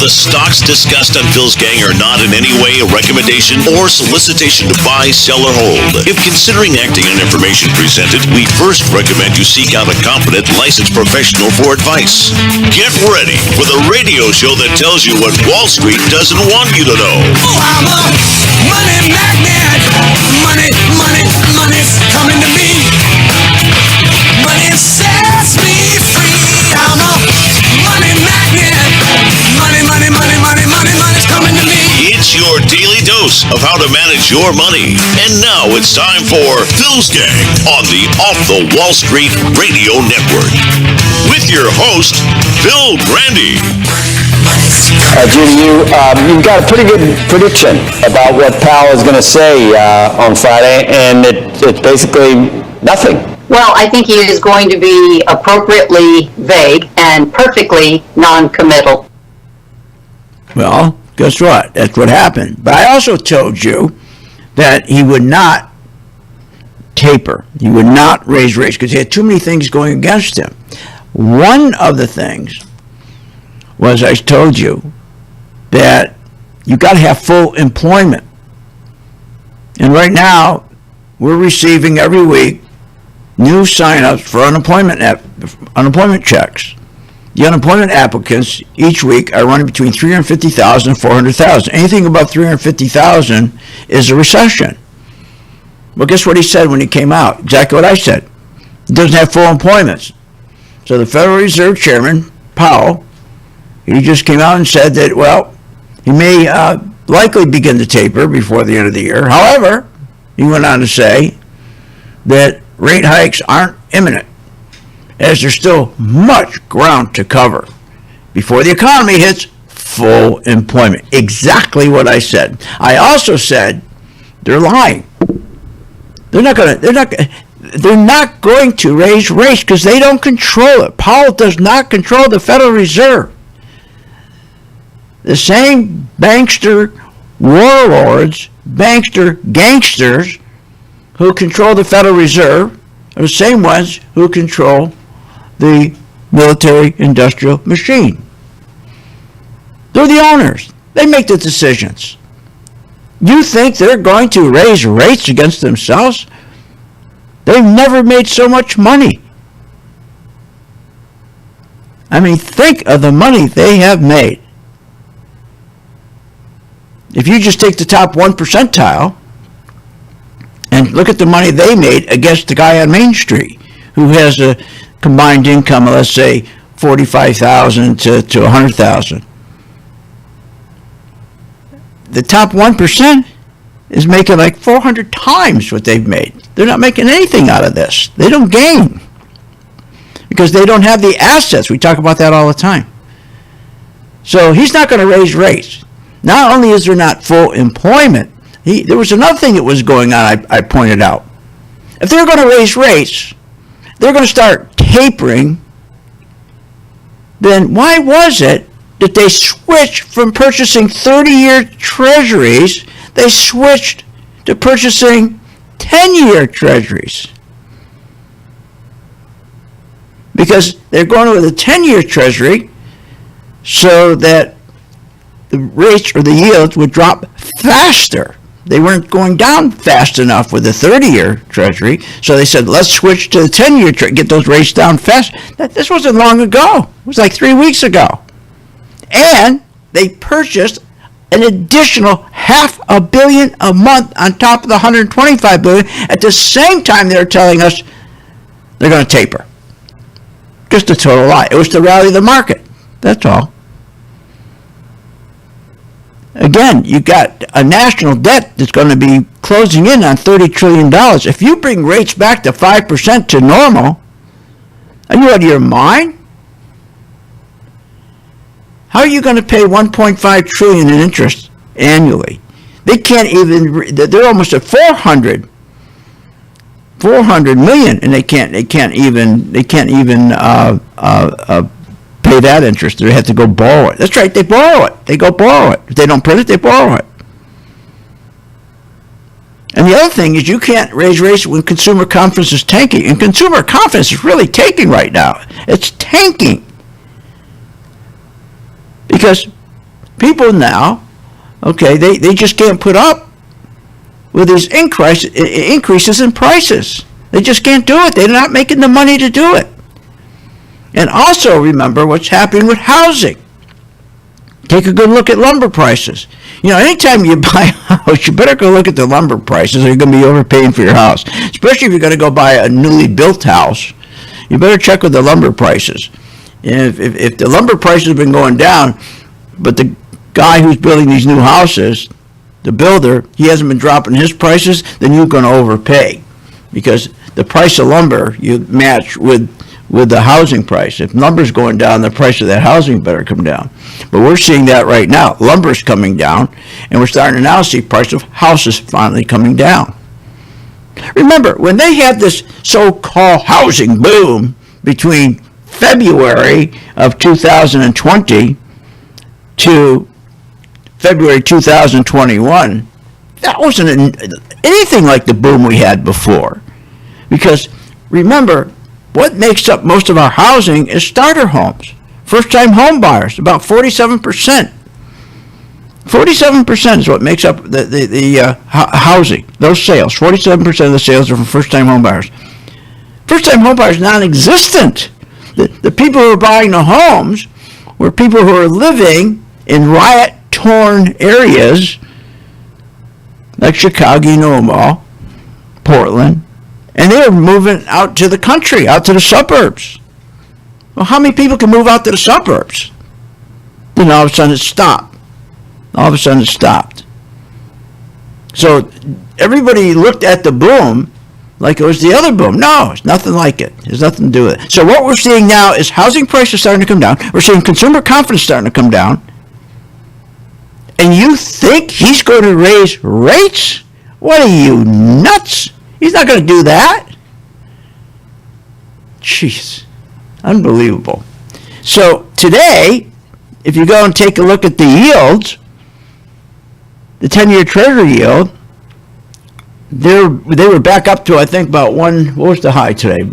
The stocks discussed on Phil's Gang are not in any way a recommendation or solicitation to buy, sell, or hold. If considering acting on information presented, we first recommend you seek out a competent, licensed professional for advice. Get ready for the radio show that tells you what Wall Street doesn't want you to know. Oh, I'm a money magnet. Money, money, money's coming to me. Money sets me free. I'm a money magnet. Money, money, money, money, money, money's coming to me. It's your daily dose of how to manage your money. And now it's time for Phil's Gang on the Off the Wall Street Radio Network. With your host, Phil Grande. Judy, you've got a pretty good prediction about what Powell is going to say on Friday, and it's basically nothing. Well, I think he is going to be appropriately vague and perfectly non-committal. Well, guess what? That's what happened. But I also told you that he would not taper. He would not raise rates because he had too many things going against him. One of the things was, I told you, that you got to have full employment. And right now, we're receiving every week new sign-ups for unemployment checks. The unemployment applicants each week are running between 350,000 and 400,000. Anything above 350,000 is a recession. Well, guess what he said when he came out? Exactly what I said. He doesn't have full employment. So the Federal Reserve Chairman, Powell, he just came out and said that, well, he may likely begin to taper before the end of the year. However, he went on to say that rate hikes aren't imminent, as there's still much ground to cover before the economy hits full employment. Exactly what I said. I also said they're lying. They're not going to raise rates because they don't control it. Powell does not control the Federal Reserve. The same bankster warlords, bankster gangsters who control the Federal Reserve are the same ones who control the military-industrial machine. They're the owners. They make the decisions. You think they're going to raise rates against themselves? They've never made so much money. I mean, think of the money they have made. If you just take the top 1 percentile and look at the money they made against the guy on Main Street who has a combined income of, let's say, $45,000 to $100,000. The top 1% is making like 400 times what they've made. They're not making anything out of this. They don't gain because they don't have the assets. We talk about that all the time. So he's not going to raise rates. Not only is there not full employment, there was another thing that was going on I pointed out. If they're going to raise rates, they're going to start tapering, then why was it that they switched from purchasing 30-year treasuries, they switched to purchasing 10-year treasuries? Because they're going with a 10-year treasury so that the rates or the yields would drop faster. They weren't going down fast enough with the 30-year treasury, so they said, let's switch to the 10-year treasury, get those rates down fast. This wasn't long ago. It was like 3 weeks ago. And they purchased an additional $500 million a month on top of the $125 billion. At the same time, they're telling us they're going to taper. Just a total lie. It was to rally the market. That's all. Again, you got a national debt that's going to be closing in on $30 trillion. If you bring rates back to 5% to normal, are you out of your mind? How are you going to pay $1.5 trillion in interest annually? They can't even. They're almost at 400 million, and they can't even pay that interest. They have to go borrow it. That's right, they borrow it. They go borrow it. If they don't print it, they borrow it. And the other thing is you can't raise rates when consumer confidence is tanking. And consumer confidence is really tanking right now. It's tanking. Because people now, okay, they just can't put up with these increases in prices. They just can't do it. They're not making the money to do it. And also remember what's happening with housing. Take a good look at lumber prices. You know, anytime you buy a house, you better go look at the lumber prices or you're going to be overpaying for your house. Especially if you're going to go buy a newly built house, you better check with the lumber prices. And if the lumber prices have been going down, but the guy who's building these new houses, the builder, he hasn't been dropping his prices, then you're going to overpay. Because the price of lumber you match with the housing price. If lumber's going down, the price of that housing better come down. But we're seeing that right now. Lumber's coming down, and we're starting to now see price of houses finally coming down. Remember, when they had this so-called housing boom between February of 2020 to February 2021, that wasn't anything like the boom we had before. Because remember, what makes up most of our housing is starter homes. First-time home buyers, about 47%. 47% is what makes up the housing, those sales. 47% of the sales are from first-time home buyers. First-time home buyers non-existent. The people who are buying the homes were people who are living in riot-torn areas like Chicago, Omaha, Portland, and they were moving out to the country, out to the suburbs. Well, how many people can move out to the suburbs? Then all of a sudden it stopped. All of a sudden it stopped. So everybody looked at the boom like it was the other boom. No, it's nothing like it. There's nothing to do with it. So what we're seeing now is housing prices starting to come down. We're seeing consumer confidence starting to come down. And you think he's going to raise rates? What are you, nuts? He's not going to do that. Jeez. Unbelievable. So today, if you go and take a look at the yields, the 10-year Treasury yield, they were back up to, I think, about what was the high today?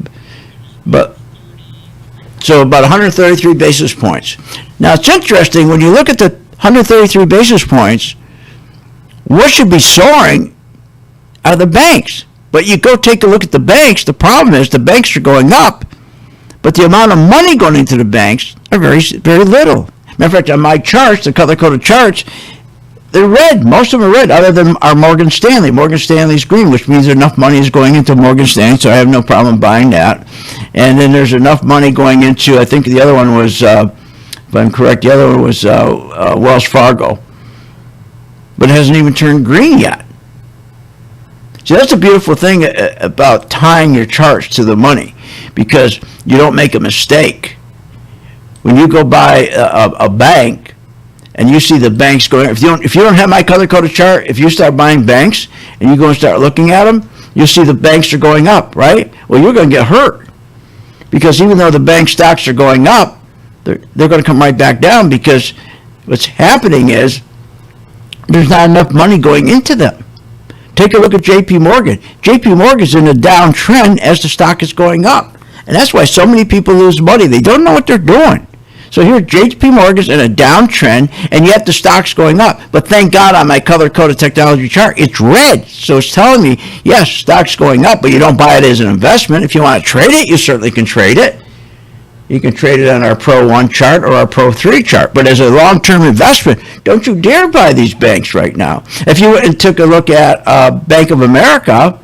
So about 133 basis points. Now, it's interesting, when you look at the 133 basis points, what should be soaring are the banks. But you go take a look at the banks, the problem is the banks are going up, but the amount of money going into the banks are very, very little. Matter of fact, on my charts, the color-coded charts, they're red. Most of them are red, other than our Morgan Stanley. Morgan Stanley's green, which means enough money is going into Morgan Stanley, so I have no problem buying that. And then there's enough money going into, I think the other one was, if I'm correct, the other one was Wells Fargo. But it hasn't even turned green yet. See, that's a beautiful thing about tying your charts to the money, because you don't make a mistake. When you go buy a bank and you see the banks going, if you don't have my color-coded chart, if you start buying banks and you go and start looking at them, you'll see the banks are going up, right? Well, you're going to get hurt, because even though the bank stocks are going up, they're going to come right back down, because what's happening is there's not enough money going into them. Take a look at J.P. Morgan. J.P. Morgan's in a downtrend as the stock is going up. And that's why so many people lose money. They don't know what they're doing. So here, J.P. Morgan's in a downtrend, and yet the stock's going up. But thank God on my color-coded technology chart, it's red. So it's telling me, yes, stock's going up, but you don't buy it as an investment. If you want to trade it, you certainly can trade it. You can trade it on our Pro 1 chart or our Pro 3 chart. But as a long-term investment, don't you dare buy these banks right now. If you went and took a look at Bank of America,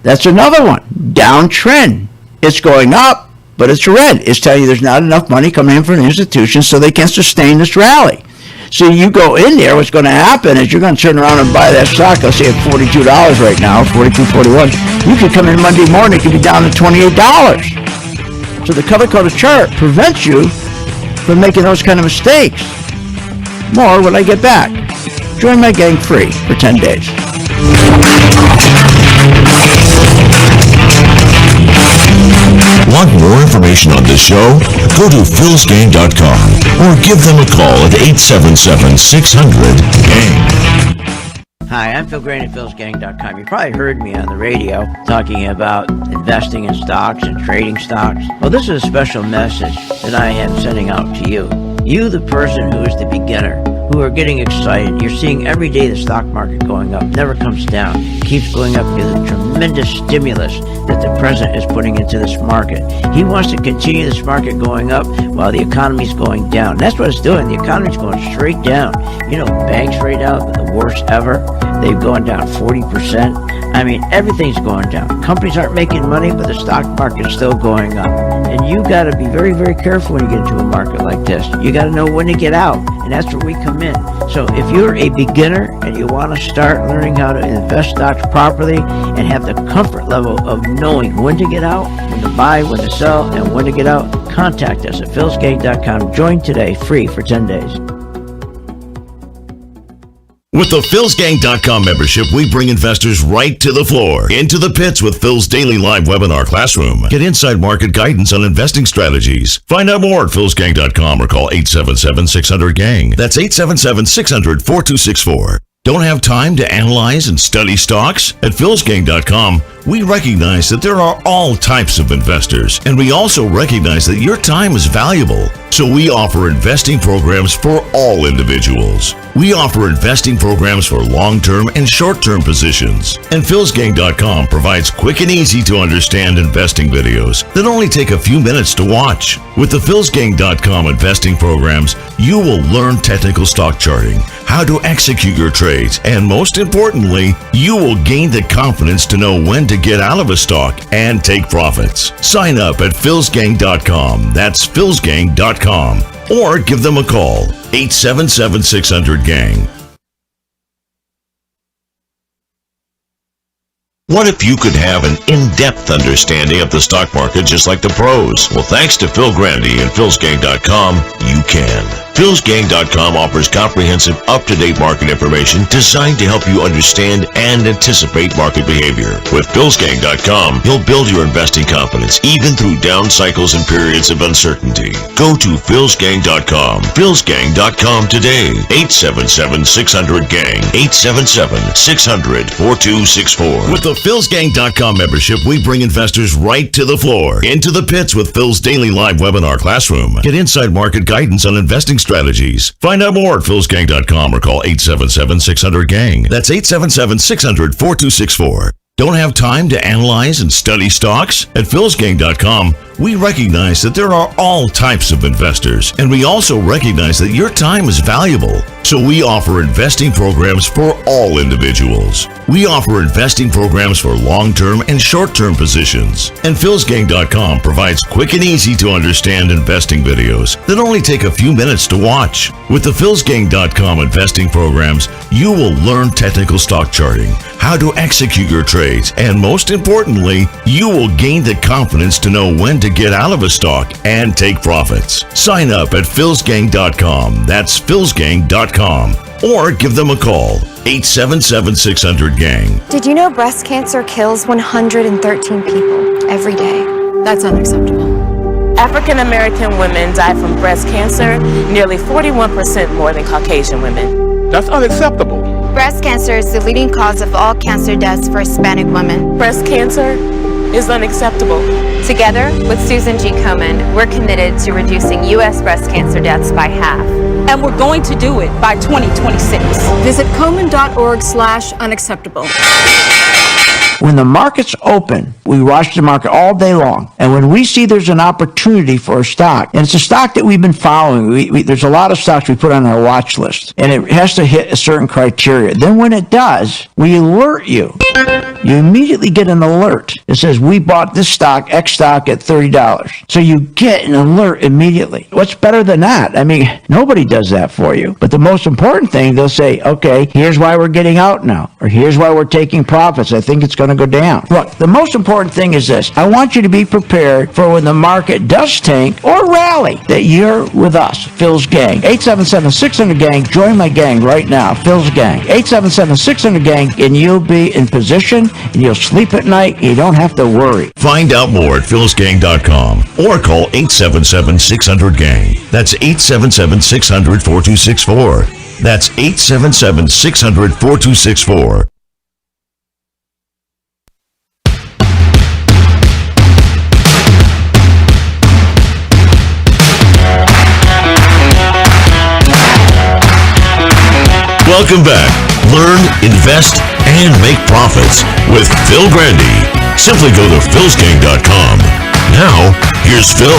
that's another one. Downtrend. It's going up, but it's red. It's telling you there's not enough money coming in from the institutions, so they can't sustain this rally. So you go in there, what's going to happen is you're going to turn around and buy that stock. I'll say at $42 right now, $42.41. You could come in Monday morning, it could be down to $28. So the color-coded chart prevents you from making those kind of mistakes. More when I get back. Join my gang free for 10 days. Want more information on this show? Go to philsgang.com or give them a call at 877-600-GANG. Hi, I'm Phil Grain at philsgang.com. You probably heard me on the radio talking about investing in stocks and trading stocks. Well, this is a special message that I am sending out to you. You, the person who is the beginner, who are getting excited. You're seeing every day the stock market going up, never comes down, keeps going up because of the tremendous stimulus that the president is putting into this market. He wants to continue this market going up while the economy's going down. That's what it's doing. The economy's going straight down. You know, banks right now are the worst ever. They've gone down 40%. I mean, everything's going down. Companies aren't making money, but the stock market's still going up. And you got to be very, very careful when you get into a market like this. You got to know when to get out, and that's where we come in. So if you're a beginner and you want to start learning how to invest stocks properly and have the comfort level of knowing when to get out, when to buy, when to sell, and when to get out, contact us at philsgang.com. Join today, free for 10 days. With the philsgang.com membership, we bring investors right to the floor, into the pits with Phil's daily live webinar classroom. Get inside market guidance on investing strategies. Find out more at philsgang.com or call 877-600-GANG. That's 877-600-4264. Don't have time to analyze and study stocks? At philsgang.com, we recognize that there are all types of investors, and we also recognize that your time is valuable. So we offer investing programs for all individuals. We offer investing programs for long-term and short-term positions. And philsgang.com provides quick and easy to understand investing videos that only take a few minutes to watch. With the philsgang.com investing programs, you will learn technical stock charting, how to execute your trades, and most importantly, you will gain the confidence to know when to get out of a stock and take profits. Sign up at philsgang.com. That's philsgang.com. Or give them a call, 877-600-GANG. What if you could have an in-depth understanding of the stock market just like the pros? Well, thanks to Phil Grandy and philsgang.com, you can. philsgang.com offers comprehensive, up-to-date market information designed to help you understand and anticipate market behavior. With philsgang.com, you'll build your investing confidence even through down cycles and periods of uncertainty. Go to philsgang.com. philsgang.com today. 877-600-GANG. 877-600-4264. With the philsgang.com membership, we bring investors right to the floor, into the pits with Phil's daily live webinar classroom. Get inside market guidance on investing strategies. Find out more at philsgang.com or call 877-600-GANG. That's 877-600-4264. Don't have time to analyze and study stocks? At philsgang.com, we recognize that there are all types of investors, and we also recognize that your time is valuable. So we offer investing programs for all individuals. We offer investing programs for long-term and short-term positions. And philsgang.com provides quick and easy to understand investing videos that only take a few minutes to watch. With the philsgang.com investing programs, you will learn technical stock charting, how to execute your trades, and most importantly, you will gain the confidence to know when to get out of a stock and take profits. Sign up at philsgang.com. That's philsgang.com. Or give them a call, 877-600-GANG. Did you know breast cancer kills 113 people every day? That's unacceptable. African American women die from breast cancer nearly 41% more than Caucasian women. That's unacceptable. Breast cancer is the leading cause of all cancer deaths for Hispanic women. Breast cancer is unacceptable. Together with Susan G. Komen, we're committed to reducing U.S. breast cancer deaths by half. And we're going to do it by 2026. Visit Komen.org/unacceptable. When the market's open, we watch the market all day long. And when we see there's an opportunity for a stock, and it's a stock that we've been following, there's a lot of stocks we put on our watch list, and it has to hit a certain criteria. Then when it does, we alert you. You immediately get an alert that says, we bought this stock, X stock, at $30. So you get an alert immediately. What's better than that? I mean, nobody does that for you. But the most important thing, they'll say, okay, here's why we're getting out now, or here's why we're taking profits. I think it's going to go down. Look, the most important thing is this. I want you to be prepared for when the market does tank or rally, that you're with us, Phil's Gang. 877-600-GANG. Join my gang right now, Phil's Gang. 877-600-GANG, and you'll be in position, and you'll sleep at night. You don't have to worry. Find out more at philsgang.com or call 877-600-GANG. That's 877-600-4264. That's 877-600-4264. Welcome back. Learn, invest, and make profits with Phil Grandy. Simply go to philsgang.com. Now, here's Phil.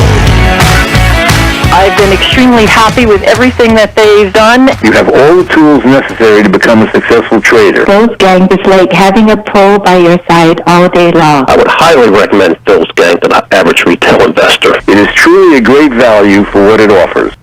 I've been extremely happy with everything that they've done. You have all the tools necessary to become a successful trader. Phil's Gang is like having a pro by your side all day long. I would highly recommend Phil's Gang to the average retail investor. It is truly a great value for what it offers.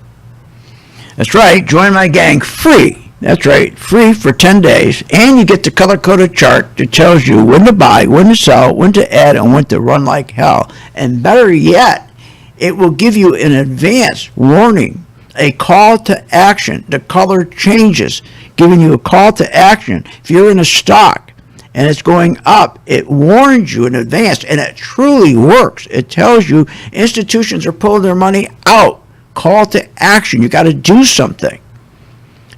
That's right. Join my gang free. That's right. Free for 10 days. And you get the color-coded chart that tells you when to buy, when to sell, when to add, and when to run like hell. And better yet, it will give you an advance warning, a call to action. The color changes, giving you a call to action. If you're in a stock and it's going up, it warns you in advance, and it truly works. It tells you institutions are pulling their money out. Call to action. You got to do something.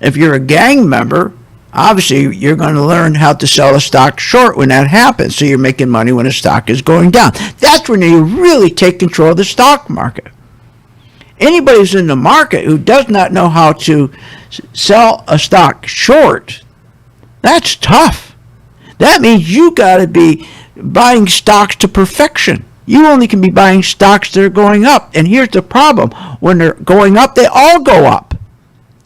If you're a gang member, obviously you're going to learn how to sell a stock short when that happens, so you're making money when a stock is going down. That's when you really take control of the stock market. Anybody who's in the market who does not know how to sell a stock short, that's tough. That means you got to be buying stocks to perfection. You only can be buying stocks that are going up. And here's the problem. When they're going up, they all go up.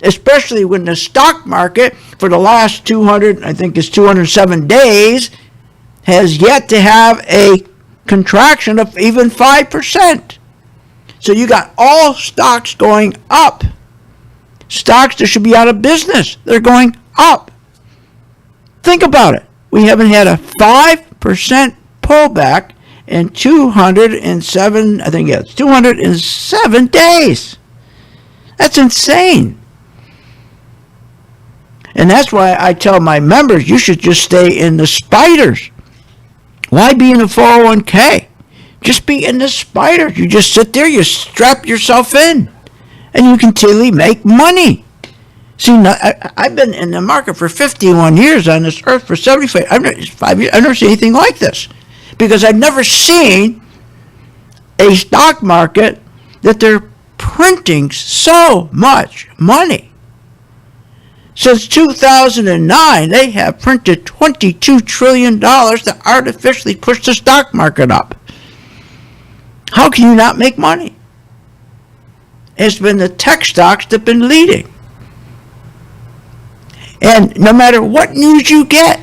Especially when the stock market for the last 207 days has yet to have a contraction of even 5%. So you got all stocks going up. Stocks that should be out of business, they're going up. Think about it. We haven't had a 5% pullback in 207 days. That's insane. And that's why I tell my members, you should just stay in the spiders. Why be in the 401k? Just be in the spiders. You just sit there, you strap yourself in, and you continually make money. See, I've been in the market for 51 years on this earth, for 75 years. I've never seen anything like this. Because I've never seen a stock market that they're printing so much money. Since 2009, they have printed $22 trillion to artificially push the stock market up. How can you not make money? It's been the tech stocks that have been leading. And no matter what news you get,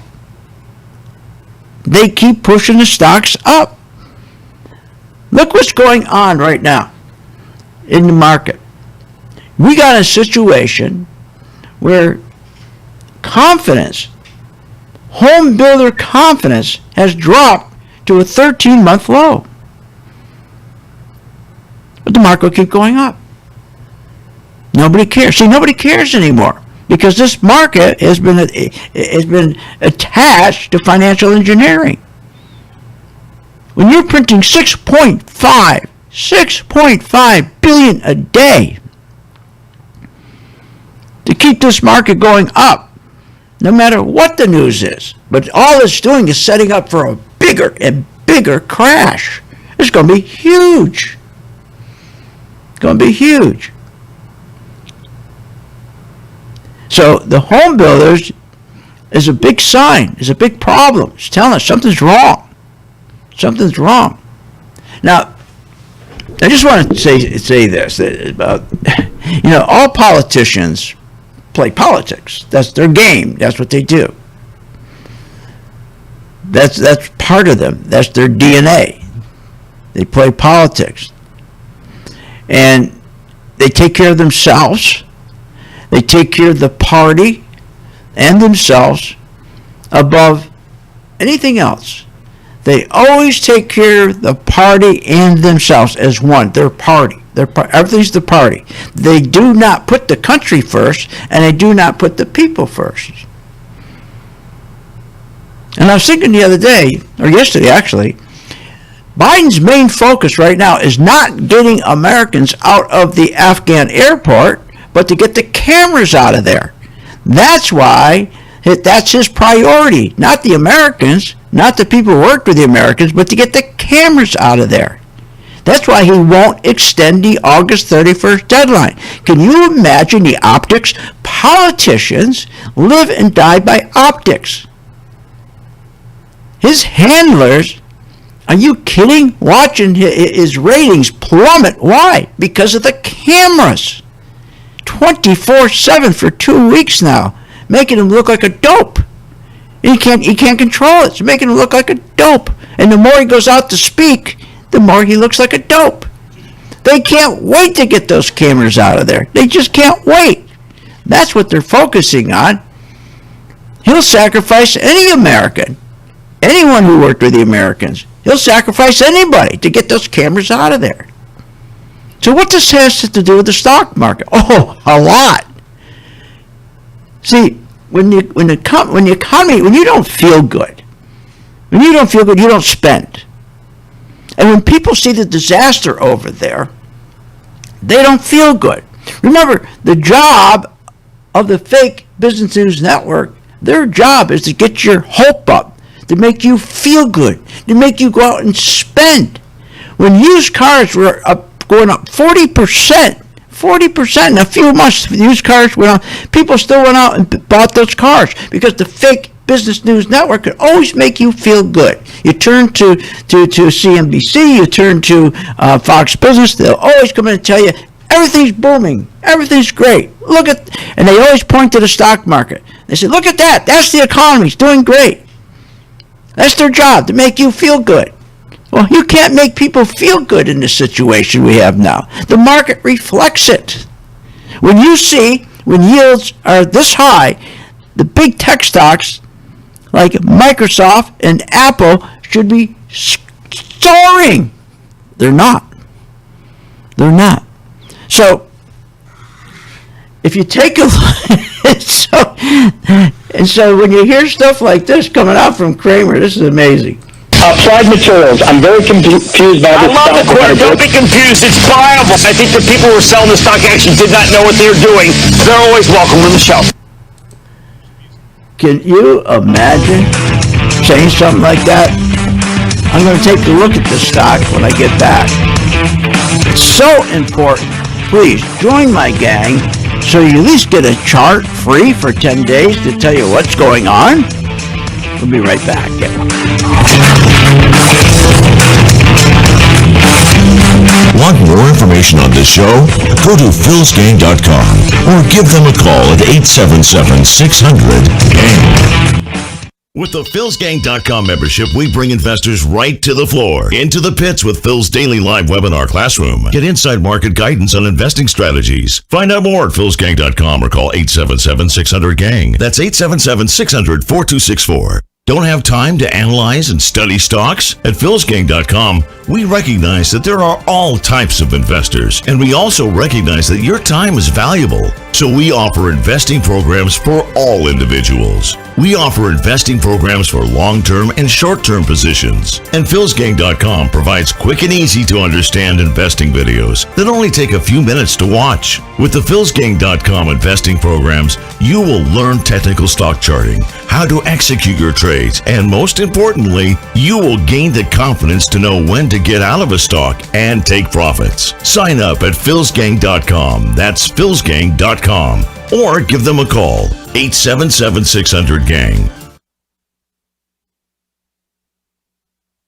they keep pushing the stocks up. Look what's going on right now in the market. We got a situation where confidence, home builder confidence, has dropped to a 13-month low. But the market will keep going up. Nobody cares. See, nobody cares anymore because this market has been attached to financial engineering. When you're printing 6.5 billion a day to keep this market going up, no matter what the news is. But all it's doing is setting up for a bigger and bigger crash. It's going to be huge. It's going to be huge. So the home builders is a big sign, is a big problem. It's telling us something's wrong. Something's wrong. Now, I just want to say this about, all politicians play politics. That's their game. That's what they do. That's part of them. That's their DNA. They play politics. And they take care of themselves. They take care of the party and themselves above anything else. They always take care of the party and themselves as one. Their party. Everything's the party. They do not put the country first, and they do not put the people first. And I was thinking the other day, or yesterday actually, Biden's main focus right now is not getting Americans out of the Afghan airport, but to get the cameras out of there. That's why, that's his priority. Not the Americans, not the people who work with the Americans, but to get the cameras out of there. That's why he won't extend the August 31st deadline. Can you imagine the optics? Politicians live and die by optics. His handlers, are you kidding? Watching his ratings plummet. Why? Because of the cameras. 24/7 for 2 weeks now, making him look like a dope. He can't control it. It's making him look like a dope. And the more he goes out to speak, the more he looks like a dope. They can't wait to get those cameras out of there. They just can't wait. That's what they're focusing on. He'll sacrifice any American, anyone who worked with the Americans. He'll sacrifice anybody to get those cameras out of there. So what this has to do with the stock market? Oh, a lot. See, when the economy, when you don't feel good, you don't spend. And when people see the disaster over there, they don't feel good. Remember, the job of the fake Business News Network, their job is to get your hope up, to make you feel good, to make you go out and spend. When used cars were going up 40%, in a few months, used cars went up, people still went out and bought those cars because the fake Business News Network could always make you feel good. You turn to CNBC, you turn to Fox Business, they'll always come in and tell you everything's booming, everything's great. And they always point to the stock market. They say, look at that, that's the economy, it's doing great. That's their job, to make you feel good. Well, you can't make people feel good in the situation we have now. The market reflects it. When yields are this high, the big tech stocks like Microsoft and Apple should be soaring. They're not. So, if you take a look, so when you hear stuff like this coming out from Cramer, this is amazing. Applied Materials. I'm very confused by this. I love the quarter. Don't be confused. It's viable. I think the people who were selling the stock actually did not know what they were doing. They're always welcome on the show. Can you imagine saying something like that? I'm going to take a look at this stock when I get back. It's so important. Please join my gang so you at least get a chart free for 10 days to tell you what's going on. We'll be right back. Want more information on this show? Go to philsgang.com or give them a call at 877-600-GANG. With the philsgang.com membership, we bring investors right to the floor, into the pits with Phil's daily live webinar classroom. Get inside market guidance on investing strategies. Find out more at philsgang.com or call 877-600-GANG. That's 877-600-4264. Don't have time to analyze and study stocks? At philsgang.com, we recognize that there are all types of investors, and we also recognize that your time is valuable. So we offer investing programs for all individuals. We offer investing programs for long-term and short-term positions. And philsgang.com provides quick and easy to understand investing videos that only take a few minutes to watch. With the philsgang.com investing programs, you will learn technical stock charting, how to execute your trades, and most importantly, you will gain the confidence to know when to get out of a stock and take profits. Sign up at philsgang.com. That's philsgang.com. Or give them a call, 877-600-GANG.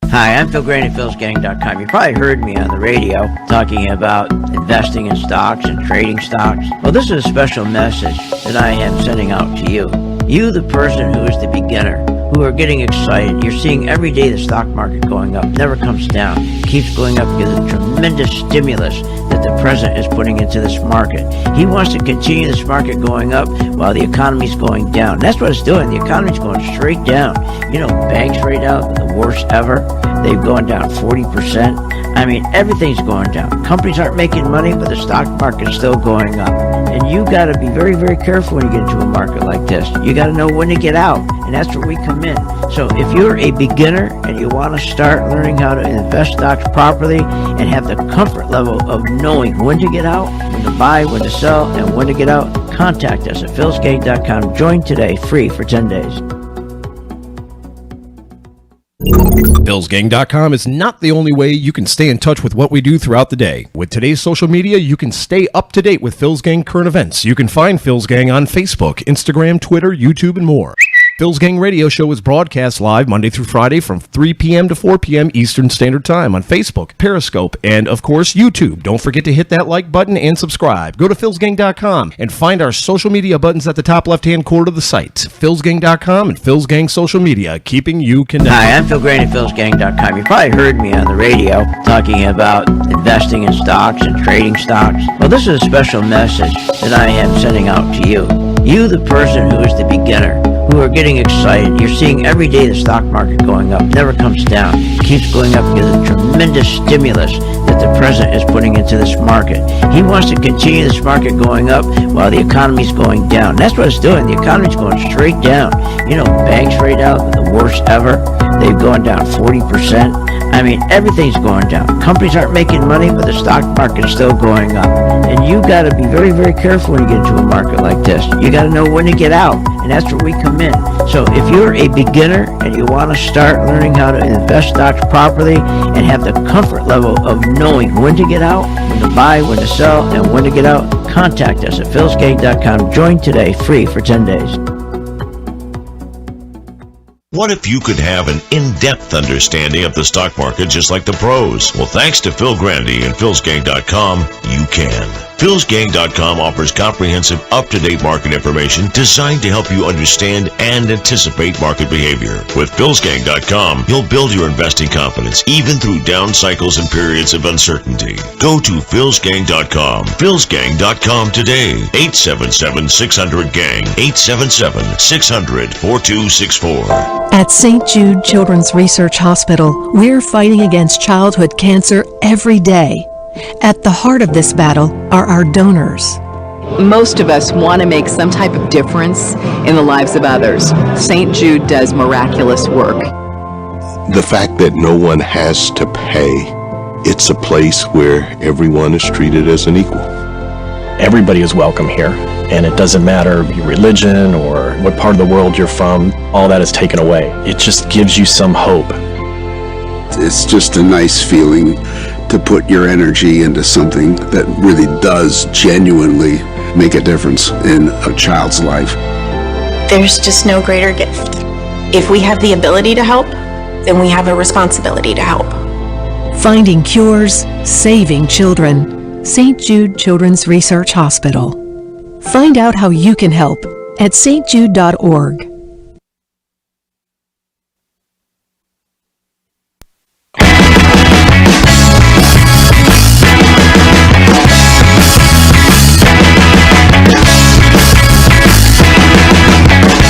Hi, I'm Phil Graney, philsgang.com. You probably heard me on the radio talking about investing in stocks and trading stocks. Well, this is a special message that I am sending out to you. You, the person who is the beginner, who are getting excited. You're seeing every day the stock market going up, never comes down, keeps going up because of the tremendous stimulus that the president is putting into this market. He wants to continue this market going up while the economy's going down. That's what it's doing. The economy's going straight down. You know, banks right now, the worst ever. They've gone down 40%. I mean, everything's going down. Companies aren't making money, but the stock market's still going up. And you got to be very, very careful when you get into a market like this. You got to know when to get out, and that's where we come in. So if you're a beginner and you want to start learning how to invest stocks properly and have the comfort level of knowing when to get out, when to buy, when to sell, and when to get out, contact us at philsgang.com. Join today, free for 10 days. PillsGang.com is not the only way you can stay in touch with what we do throughout the day. With today's social media, you can stay up to date with Phil's Gang current events. You can find Phil's Gang on Facebook, Instagram, Twitter, YouTube, and more. Phil's Gang Radio Show is broadcast live Monday through Friday from 3 p.m. to 4 p.m. Eastern Standard Time on Facebook, Periscope, and, of course, YouTube. Don't forget to hit that like button and subscribe. Go to PhilsGang.com and find our social media buttons at the top left-hand corner of the site. PhilsGang.com and Phil's Gang Social Media, keeping you connected. Hi, I'm Phil Grant at PhilsGang.com. You probably heard me on the radio talking about investing in stocks and trading stocks. Well, this is a special message that I am sending out to you. You, the person who is the beginner, who are getting excited. You're seeing every day the stock market going up, never comes down, keeps going up because of the tremendous stimulus that the president is putting into this market. He wants to continue this market going up while the economy's going down. That's what it's doing. The economy's going straight down. You know, banks right now, the worst ever. They've gone down 40%. I mean, everything's going down. Companies aren't making money, but the stock market is still going up. And you got to be very, very careful when you get into a market like this. You got to know when to get out, and that's where we come in. So if you're a beginner and you want to start learning how to invest stocks properly and have the comfort level of knowing when to get out, when to buy, when to sell, and when to get out, contact us at philsgang.com. Join today, free for 10 days. What if you could have an in-depth understanding of the stock market just like the pros? Well, thanks to Phil Grandy and PhilsGang.com, you can. PhilsGang.com offers comprehensive, up-to-date market information designed to help you understand and anticipate market behavior. With PhilsGang.com, you'll build your investing confidence even through down cycles and periods of uncertainty. Go to PhilsGang.com. PhilsGang.com today. 877-600-GANG. 877-600-4264. At St. Jude Children's Research Hospital, we're fighting against childhood cancer every day. At the heart of this battle are our donors. Most of us want to make some type of difference in the lives of others. St. Jude does miraculous work. The fact that no one has to pay, it's a place where everyone is treated as an equal. Everybody is welcome here, and it doesn't matter your religion or what part of the world you're from, all that is taken away. It just gives you some hope. It's just a nice feeling to put your energy into something that really does genuinely make a difference in a child's life. There's just no greater gift. If we have the ability to help, then we have a responsibility to help. Finding cures, saving children. St. Jude Children's Research Hospital. Find out how you can help at stjude.org.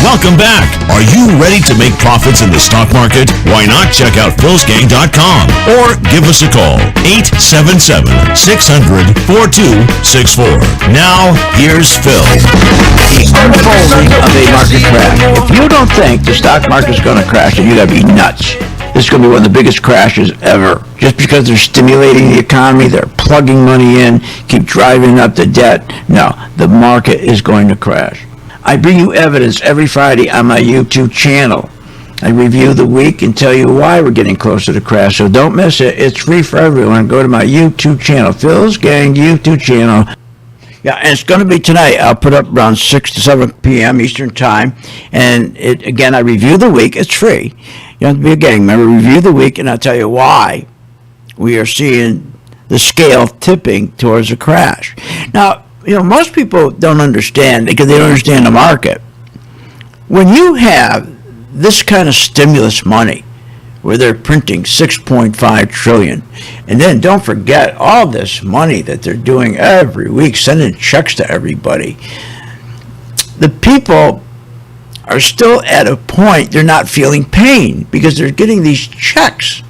Welcome back. Are you ready to make profits in the stock market? Why not check out PhilsGang.com or give us a call, 877-600-4264. Now, here's Phil. The unfolding of a market crash. If you don't think the stock market's going to crash, then you got to be nuts. This is going to be one of the biggest crashes ever. Just because they're stimulating the economy, they're plugging money in, keep driving up the debt. No, the market is going to crash. I bring you evidence every Friday on my YouTube channel. I review the week and tell you why we're getting closer to crash, so don't miss it. It's free for everyone. Go to my YouTube channel, Phil's Gang YouTube channel. Yeah, and it's going to be tonight. I'll put up around 6 to 7 p.m. Eastern Time. And again, I review the week. It's free. You don't have to be a gang member. Review the week, and I'll tell you why we are seeing the scale tipping towards a crash. Now, most people don't understand because they don't understand the market. When you have this kind of stimulus money, where they're printing $6.5 trillion, and then don't forget all this money that they're doing every week, sending checks to everybody, the people are still at a point they're not feeling pain because they're getting these checks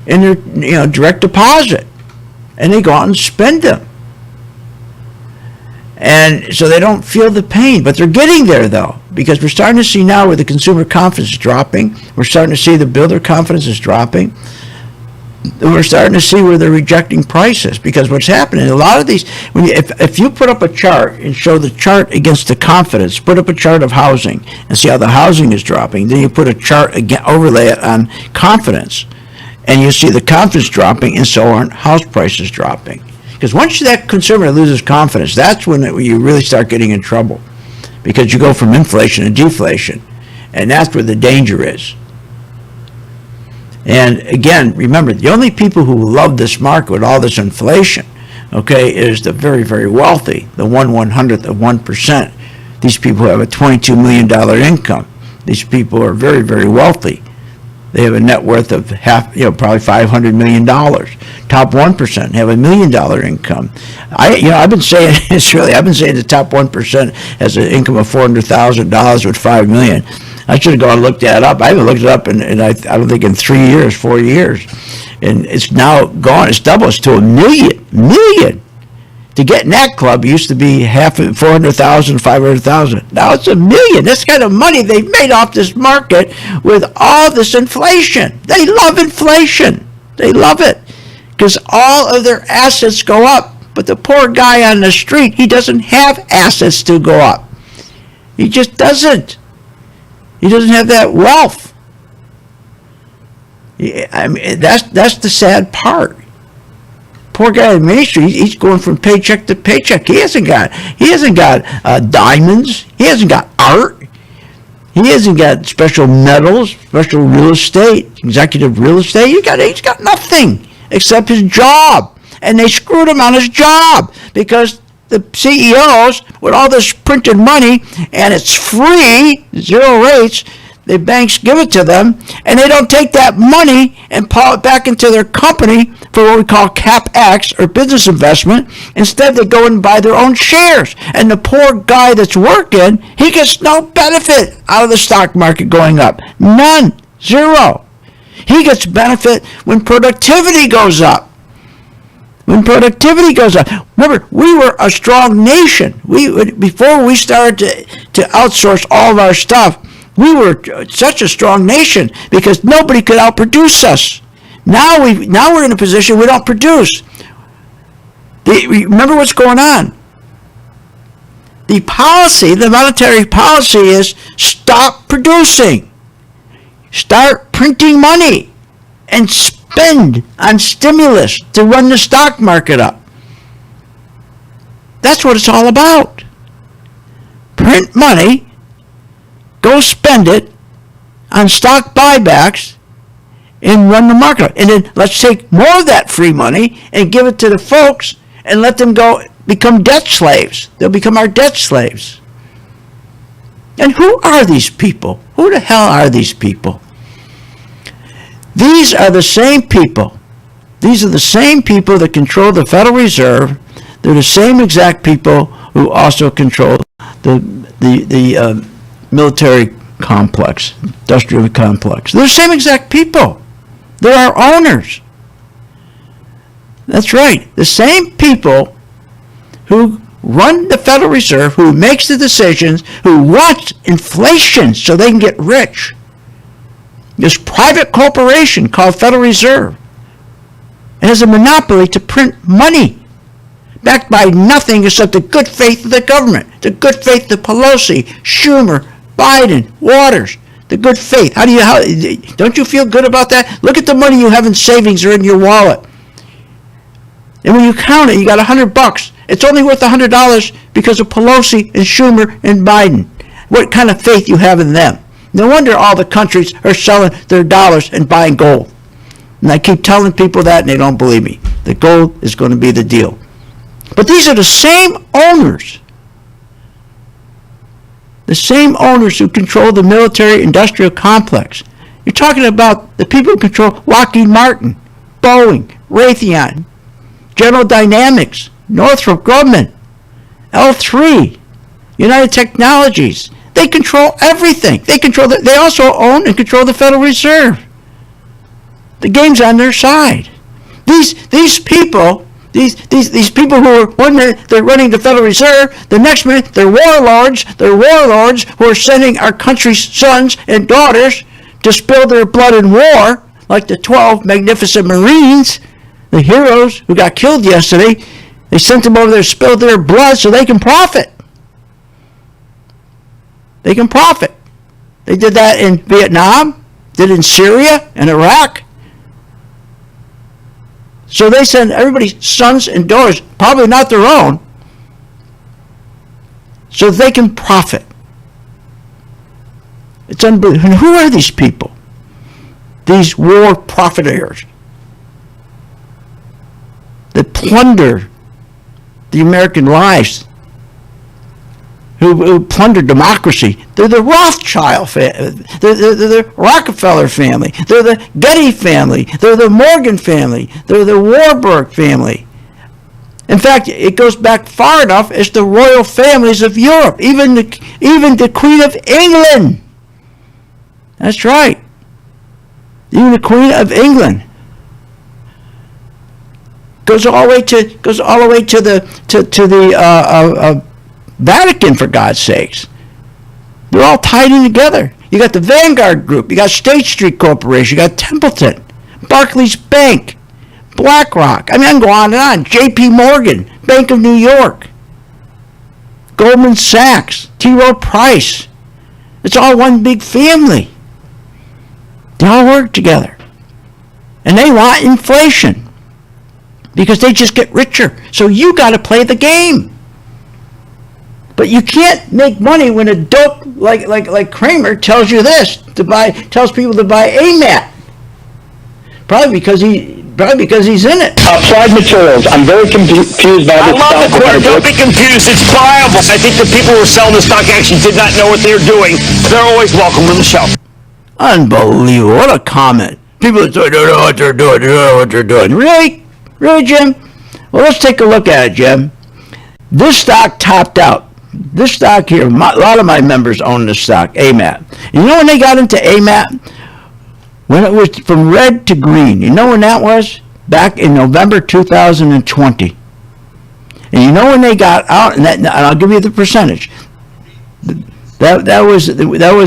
in their direct deposit, and they go out and spend them. And so they don't feel the pain, but they're getting there though, because we're starting to see now where the consumer confidence is dropping. We're starting to see the builder confidence is dropping. we're starting to see where they're rejecting prices, because what's happening, a lot of these, if you put up a chart and show the chart against the confidence, put up a chart of housing and see how the housing is dropping, then you put a chart again, overlay it on confidence, and you see the confidence dropping, and so aren't house prices dropping. Because once that consumer loses confidence, that's when you really start getting in trouble, because you go from inflation to deflation, and that's where the danger is. And again, remember, the only people who love this market with all this inflation, okay, is the very, very wealthy, the 1/100th of 1%. These people have a $22 million income. These people are very, very wealthy. They have a net worth of probably $500 million. Top 1% have $1 million income. I've been saying the top 1% has an income of $400,000 with $5 million. I should have gone and looked that up. I haven't looked it up in I don't think in 4 years. And it's now gone. It's doubled. It's to $1 million. To get in that club, it used to be $400,000, $500,000. Now it's $1 million. This kind of money they've made off this market with all this inflation. They love inflation. They love it because all of their assets go up. But the poor guy on the street, he doesn't have assets to go up. He just doesn't. He doesn't have that wealth. I mean, that's the sad part. Poor guy on Main Street, he's going from paycheck to paycheck. He hasn't got diamonds. He hasn't got art. He hasn't got special metals, special real estate, executive real estate. He's got nothing except his job. And they screwed him on his job because the CEOs, with all this printed money, and it's free, zero rates, the banks give it to them, and they don't take that money and pull it back into their company for what we call CapEx, or business investment. Instead, they go and buy their own shares. And the poor guy that's working, he gets no benefit out of the stock market going up. None. Zero. He gets benefit when productivity goes up. When productivity goes up. Remember, we were a strong nation. Before we started to outsource all of our stuff, we were such a strong nation because nobody could outproduce us. Now we're in a position we don't produce. Remember what's going on. The policy, the monetary policy is stop producing. Start printing money and spend on stimulus to run the stock market up. That's what it's all about. Print money, go spend it on stock buybacks, and run the market. And then let's take more of that free money and give it to the folks and let them go become debt slaves. They'll become our debt slaves. And who are these people? Who the hell are these people? These are the same people. These are the same people that control the Federal Reserve. They're the same exact people who also control the military complex, industrial complex. They're the same exact people. They're our owners. That's right. The same people who run the Federal Reserve, who makes the decisions, who watch inflation so they can get rich. This private corporation called Federal Reserve has a monopoly to print money backed by nothing except the good faith of the government, the good faith of Pelosi, Schumer, Biden, Waters, the good faith. Don't you feel good about that? Look at the money you have in savings or in your wallet. And when you count it, you got $100. It's only worth $100 because of Pelosi and Schumer and Biden. What kind of faith you have in them? No wonder all the countries are selling their dollars and buying gold. And I keep telling people that and they don't believe me. The gold is going to be the deal. But these are the same owners. The same owners who control the military-industrial complex. You're talking about the people who control Lockheed Martin, Boeing, Raytheon, General Dynamics, Northrop Grumman, L3, United Technologies. They control everything. They also own and control the Federal Reserve. The game's on their side. These people. These people who are, one minute they're running the Federal Reserve, the next minute they're warlords who are sending our country's sons and daughters to spill their blood in war. like the 12 magnificent Marines, the heroes who got killed yesterday. They sent them over there to spill their blood so they can profit. They can profit. They did that in Vietnam, did it in Syria and Iraq. So they send everybody's sons and daughters, probably not their own, so they can profit. It's unbelievable. And who are these people? These war profiteers that plunder the American lives, who plunder democracy. They're the Rothschild family. They're the Rockefeller family. They're the Getty family. They're the Morgan family. They're the Warburg family. In fact, it goes back far enough as the royal families of Europe, even the Queen of England. That's right. Even the Queen of England goes all the way to the Vatican, for God's sakes. They're all tied in together. You got the Vanguard Group, you got State Street Corporation, you got Templeton, Barclays Bank, BlackRock. I mean, I can go on and on. J.P. Morgan, Bank of New York, Goldman Sachs, T. Rowe Price. It's all one big family. They all work together. And they want inflation because they just get richer. So you got to play the game. But you can't make money when a dope like Kramer tells you this, tells people to buy AMAT. Probably because he's in it. Applied Materials. I'm very confused by this. I love the quote. Don't be confused. It's pliable. I think the people who were selling the stock actually did not know what they were doing. They're always welcome to the show. Unbelievable. What a comment. People that don't know what they're doing. They don't know what they're doing. Really? Really, Jim? Well, let's take a look at it, Jim. This stock topped out. This stock here, a lot of my members own this stock, AMAT. You know when they got into AMAT? When it was from red to green. You know when that was? Back in November 2020. And you know when they got out, and I'll give you the percentage. That was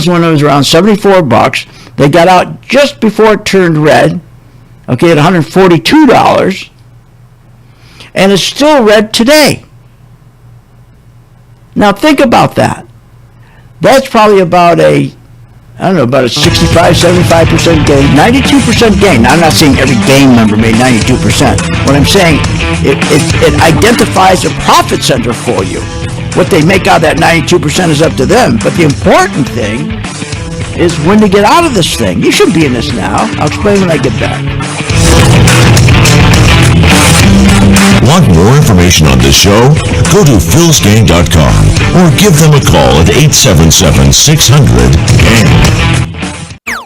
when it was around $74. They got out just before it turned red, okay, at $142, and it's still red today. Now think about that. That's probably about a 65-75% gain, 92% gain. Now, I'm not saying every gang member made 92%. What I'm saying, it identifies a profit center for you. What they make out of that 92% is up to them. But the important thing is when to get out of this thing. You should be in this now. I'll explain when I get back. Want more information on this show? Go to philsgang.com or give them a call at 877-600-GANG.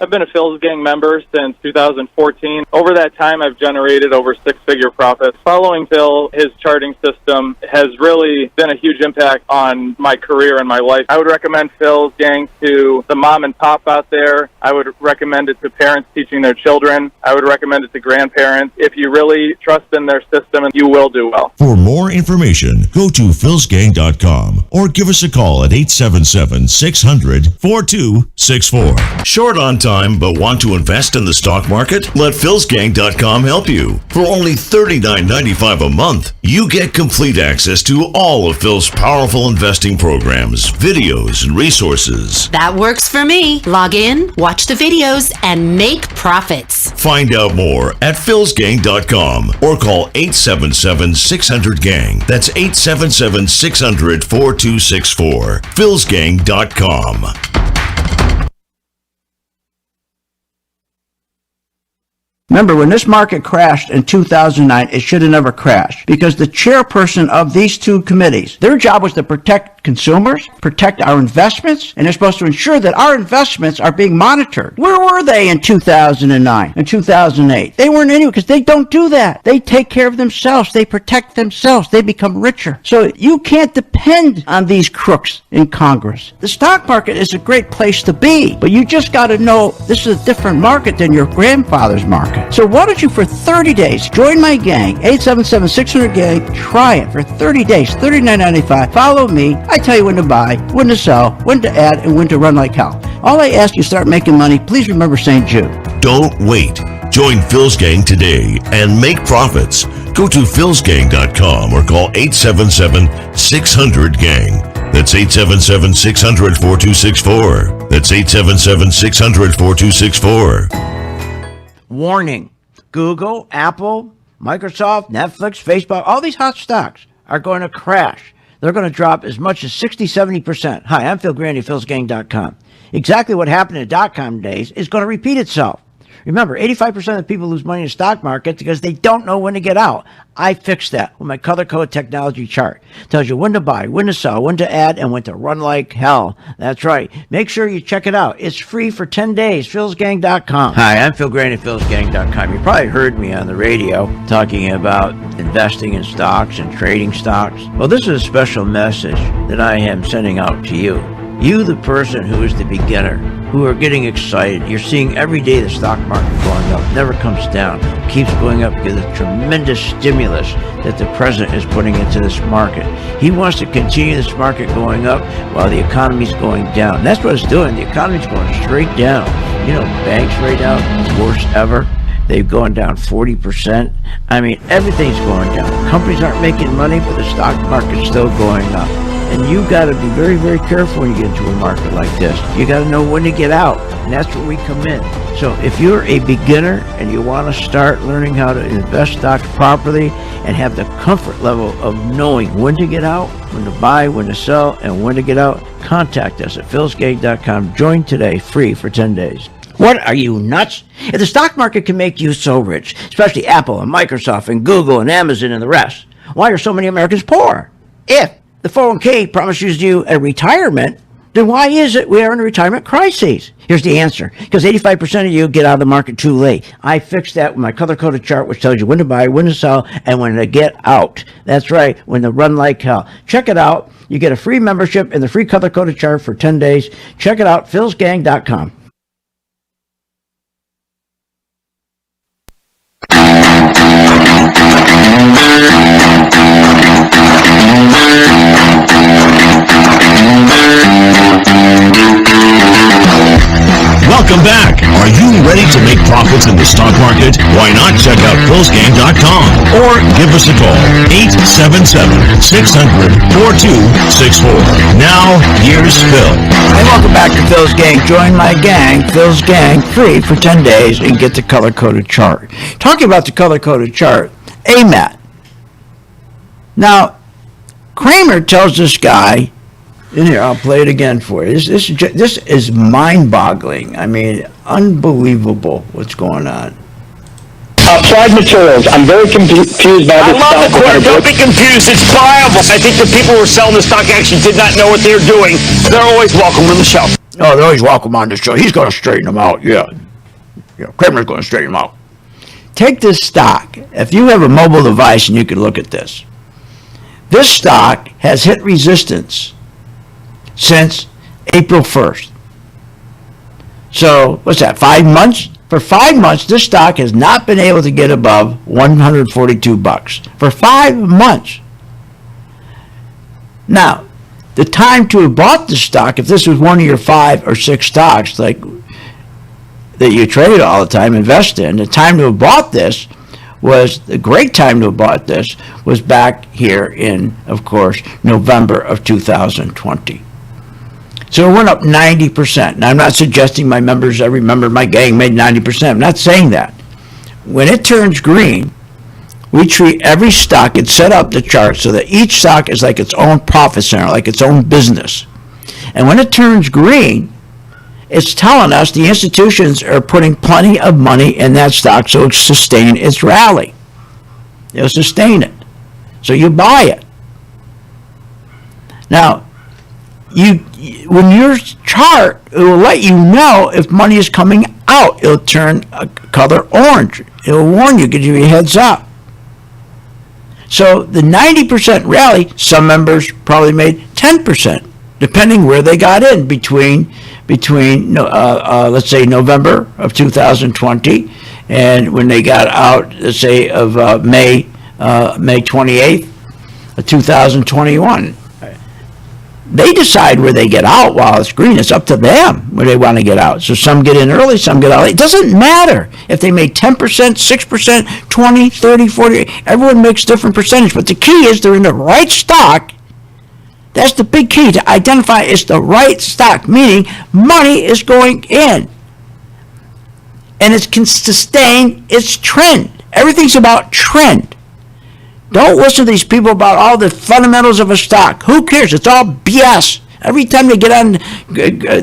I've been a Phil's Gang member since 2014. Over that time, I've generated over six-figure profits. Following Phil, his charting system has really been a huge impact on my career and my life. I would recommend Phil's Gang to the mom and pop out there. I would recommend it to parents teaching their children. I would recommend it to grandparents. If you really trust in their system, you will do well. For more information, go to philsgang.com or give us a call at 877-600-4264. Short on time, but want to invest in the stock market? Let philsgang.com help you. For only $39.95 a month, you get complete access to all of Phil's powerful investing programs, videos, and resources. That works for me. Log in, watch the videos, and make profits. Find out more at philsgang.com or call 877-600-GANG. That's 877-600-4264. philsgang.com. Remember, when this market crashed in 2009, it should have never crashed because the chairperson of these two committees, their job was to protect consumers, protect our investments, and they're supposed to ensure that our investments are being monitored. Where were they in 2009 and 2008? They weren't anywhere because they don't do that. They take care of themselves. They protect themselves. They become richer. So you can't depend on these crooks in Congress. The stock market is a great place to be, but you just got to know this is a different market than your grandfather's market. So why don't you, for 30 days, join my gang, 877-600-GANG, try it for 30 days, $39.95. Follow me. I tell you when to buy, when to sell, when to add, and when to run like hell. All I ask you, start making money. Please remember St. Jude. Don't wait. Join Phil's Gang today and make profits. Go to philsgang.com or call 877-600-GANG. That's 877-600-4264. That's 877-600-4264. Warning. Google, Apple, Microsoft, Netflix, Facebook, all these hot stocks are going to crash. They're going to drop as much as 60-70%. Hi, I'm Phil Grandy, philsgang.com. Exactly what happened in the dot-com days is going to repeat itself. Remember, 85% of people lose money in the stock market because they don't know when to get out. I fixed that with my color code technology chart. It tells you when to buy, when to sell, when to add, and when to run like hell. That's right. Make sure you check it out. It's free for 10 days. philsgang.com. Hi, I'm Phil Grandy, philsgang.com. You probably heard me on the radio talking about investing in stocks and trading stocks. Well, this is a special message that I am sending out to you. You, the person who is the beginner, who are getting excited. You're seeing every day the stock market going up, never comes down, keeps going up because of the tremendous stimulus that the president is putting into this market. He wants to continue this market going up while the economy's going down. That's what it's doing. The economy's going straight down. You know, banks right now, worst ever. They've gone down 40%. I mean, everything's going down. Companies aren't making money, but the stock market's still going up. And you got to be very, very careful when you get into a market like this. You got to know when to get out, and that's where we come in. So if you're a beginner and you want to start learning how to invest stocks properly and have the comfort level of knowing when to get out, when to buy, when to sell, and when to get out, contact us at philsgang.com. Join today, free for 10 days. What, are you nuts? If the stock market can make you so rich, especially Apple and Microsoft and Google and Amazon and the rest, why are so many Americans poor? If the 401k promises you a retirement, then why is it we are in a retirement crisis? Here's the answer. Because 85% of you get out of the market too late. I fixed that with my color-coded chart, which tells you when to buy, when to sell, and when to get out. That's right, when to run like hell. Check it out. You get a free membership and the free color-coded chart for 10 days. Check it out, philsgang.com. Welcome back. Are you ready to make profits in the stock market? Why not check out philsgang.com or give us a call, 877-600-4264. Now, here's Phil. And welcome back to Phil's Gang. Join my gang, Phil's Gang, free for 10 days and get the color-coded chart. Talking about the color-coded chart, AMAT. Now, Kramer tells this guy, in here, I'll play it again for you. This is mind-boggling. I mean, unbelievable what's going on. Applied Materials. I'm very confused by this. I love the quarter. Don't be confused. It's pliable. I think the people who were selling the stock actually did not know what they were doing. They're always welcome on the show. Oh, they're always welcome on the show. He's going to straighten them out. Yeah, Kramer's going to straighten them out. Take this stock. If you have a mobile device and you can look at this. This stock has hit resistance since April 1st. So, what's that, 5 months? For 5 months, this stock has not been able to get above $142. For 5 months. Now, the time to have bought the stock, if this was one of your 5 or 6 stocks like that you trade all the time, invest in, the time to have bought this was, the great time to have bought this was back here in, of course, November of 2020. So it went up 90%. Now, I'm not suggesting my members, every member of my gang made 90%. I'm not saying that. When it turns green, we treat every stock, it's set up the chart so that each stock is like its own profit center, like its own business. And when it turns green, it's telling us the institutions are putting plenty of money in that stock so it'll sustain its rally. It'll sustain it. So you buy it. Now, when your chart, it will let you know if money is coming out. It'll turn a color orange. It'll warn you, give you a heads up. So the 90% rally, some members probably made 10%, depending where they got in between let's say November of 2020 and when they got out, let's say of May 28th of 2021. they decide where they get out while it's green. It's up to them where they want to get out. So some get in early, some get out late. It doesn't matter if they make 10%, 6%, 20, 30, 40. Everyone makes different percentage. But the key is they're in the right stock. That's the big key to identify. It's the right stock, meaning money is going in. And it can sustain its trend. Everything's about trend. Don't listen to these people about all the fundamentals of a stock. Who cares? It's all BS. Every time they get on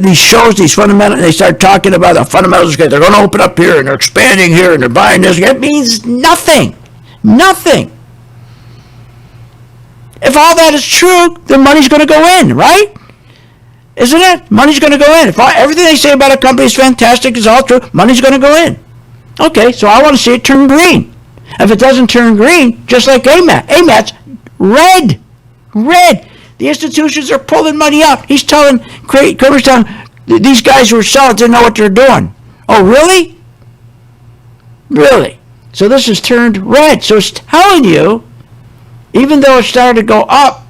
these shows, these fundamentals, they start talking about the fundamentals. They're going to open up here, and they're expanding here, and they're buying this. It means nothing. Nothing. If all that is true, then money's going to go in, right? Isn't it? Money's going to go in. If everything they say about a company is fantastic, is all true, money's going to go in. Okay, so I want to see it turn green. If it doesn't turn green, just like AMAT's red. Red. The institutions are pulling money out. He's telling, Kramer's telling, these guys who are selling didn't know what they're doing. Oh, really? Really? So this has turned red. So it's telling you, even though it started to go up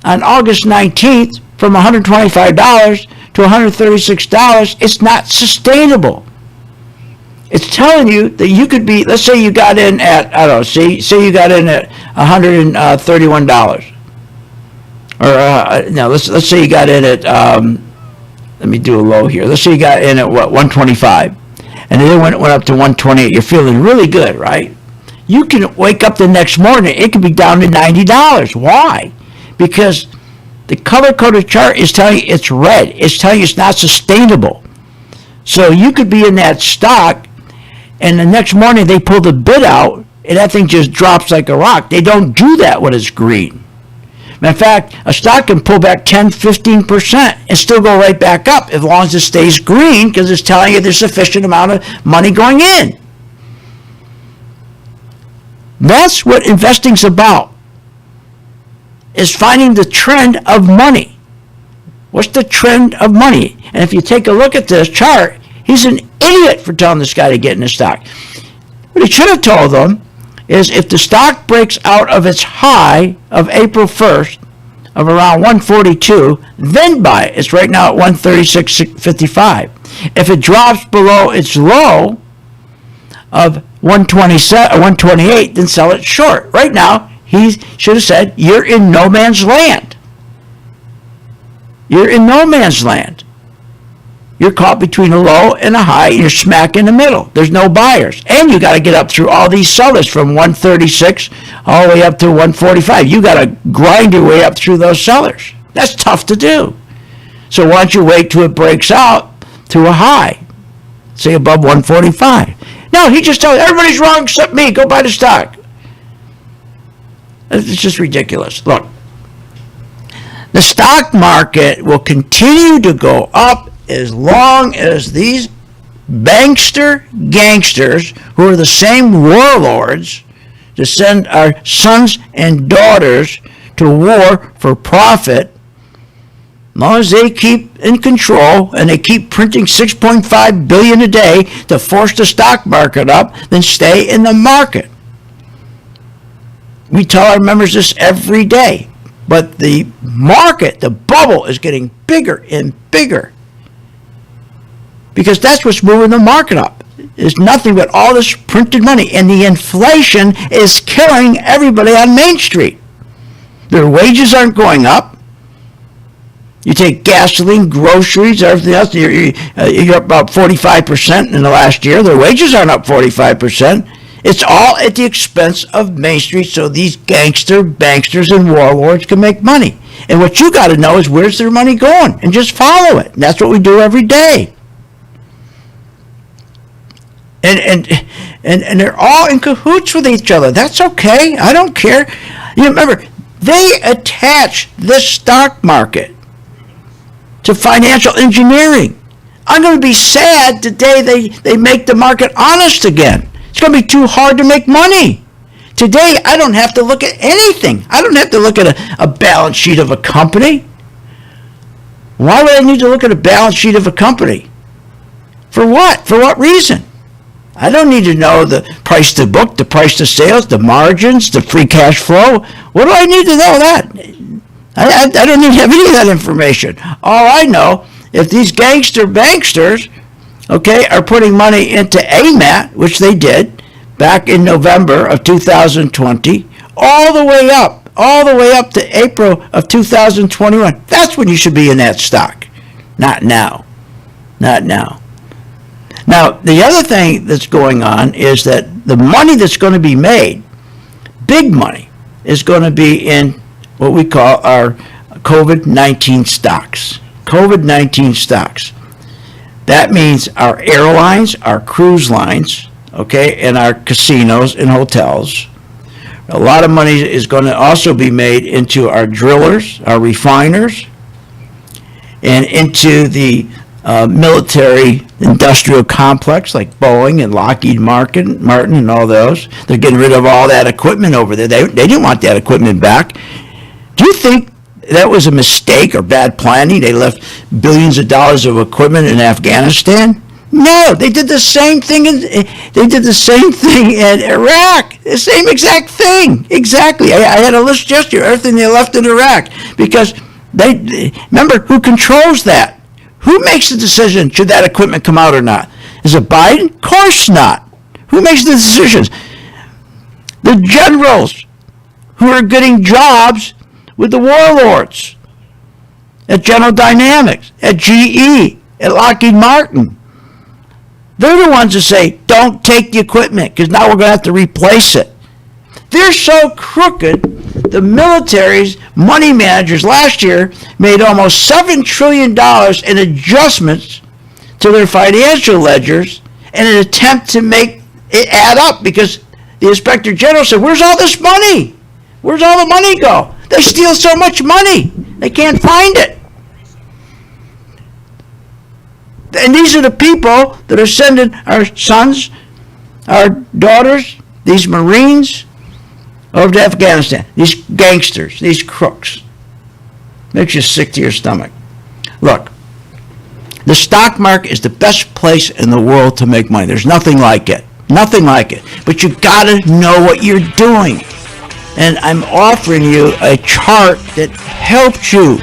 on August 19th from $125 to $136, it's not sustainable. It's telling you that you could be, let's say you got in at, I don't know, say you got in at $131. Or, no, let's say you got in at, let me do a low here. Let's say you got in at, what, 125. And then when it went up to 128, you're feeling really good, right? You can wake up the next morning, it could be down to $90. Why? Because the color-coded chart is telling you it's red. It's telling you it's not sustainable. So you could be in that stock, and the next morning they pull the bid out, and that thing just drops like a rock. They don't do that when it's green. In fact, a stock can pull back 10, 15% and still go right back up as long as it stays green, because it's telling you there's sufficient amount of money going in. That's what investing's about, is finding the trend of money. What's the trend of money? And if you take a look at this chart, he's an idiot for telling this guy to get in the stock. What he should have told them is if the stock breaks out of its high of April 1st of around 142, then buy it. It's right now at 136.55. If it drops below its low of 128, then sell it short. Right now, he should have said, you're in no man's land. You're in no man's land. You're caught between a low and a high, and you're smack in the middle. There's no buyers. And you got to get up through all these sellers from 136 all the way up to 145. You got to grind your way up through those sellers. That's tough to do. So why don't you wait till it breaks out to a high, say above 145. No, he just tells everybody's wrong except me. Go buy the stock. It's just ridiculous. Look, the stock market will continue to go up as long as these bankster gangsters, who are the same warlords, to send our sons and daughters to war for profit, as long as they keep in control and they keep printing $6.5 billion a day to force the stock market up, then stay in the market. We tell our members this every day. But the market, the bubble, is getting bigger and bigger. Because that's what's moving the market up. It's nothing but all this printed money. And the inflation is killing everybody on Main Street. Their wages aren't going up. You take gasoline, groceries, everything else, you're up about 45% in the last year. Their wages aren't up 45%. It's all at the expense of Main Street, so these banksters, and warlords can make money. And what you got to know is where's their money going, and just follow it. And that's what we do every day. And they're all in cahoots with each other. That's okay. I don't care. You remember, they attach this stock market to financial engineering. I'm going to be sad the day they make the market honest again. It's going to be too hard to make money. Today, I don't have to look at anything. I don't have to look at a balance sheet of a company. Why would I need to look at a balance sheet of a company? For what? For what reason? I don't need to know the price to book, the price to sales, the margins, the free cash flow. What do I need to know that? I don't even have any of that information. All I know, if these banksters, okay, are putting money into AMAT, which they did back in November of 2020, all the way up to April of 2021, that's when you should be in that stock. Not now. Now, the other thing that's going on is that the money that's going to be made, big money, is going to be in what we call our COVID-19 stocks. COVID-19 stocks. That means our airlines, our cruise lines, okay, and our casinos and hotels. A lot of money is going to also be made into our drillers, our refiners, and into the military industrial complex like Boeing and Lockheed Martin and all those. They're getting rid of all that equipment over there. They didn't want that equipment back. Do you think that was a mistake or bad planning? They left billions of dollars of equipment in Afghanistan? No, they did the same thing in Iraq. The same exact thing. Exactly. I had a list yesterday, everything they left in Iraq, because they remember who controls that. Who makes the decision, should that equipment come out or not? Is it Biden? Of course not. Who makes the decisions? The generals who are getting jobs with the warlords at General Dynamics, at GE, at Lockheed Martin. They're the ones that say, don't take the equipment because now we're going to have to replace it. They're so crooked. The military's money managers last year made almost $7 trillion in adjustments to their financial ledgers in an attempt to make it add up, because the Inspector General said, where's all this money? Where's all the money go? They steal so much money. They can't find it. And these are the people that are sending our sons, our daughters, these Marines, over to Afghanistan. These gangsters, these crooks. Makes you sick to your stomach. Look, the stock market is the best place in the world to make money. There's nothing like it. Nothing like it. But you gotta know what you're doing. And I'm offering you a chart that helps you.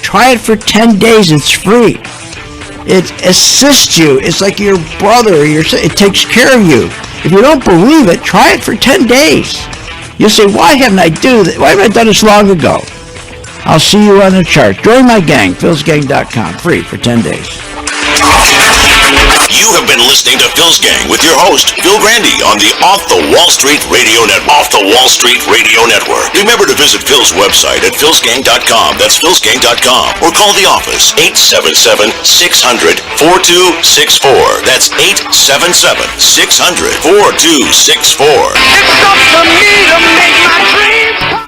Try it for 10 days. It's free. It assists you. It's like your brother. It takes care of you. If you don't believe it, try it for 10 days. You'll say, why haven't I done this long ago? I'll see you on the chart. Join my gang, philsgang.com, free for 10 days. You have been listening to Phil's Gang with your host, Phil Grandy, on the Off the Wall Street Radio Network. Remember to visit Phil's website at philsgang.com. That's philsgang.com. Or call the office, 877-600-4264. That's 877-600-4264. It's up to me to make my dreams.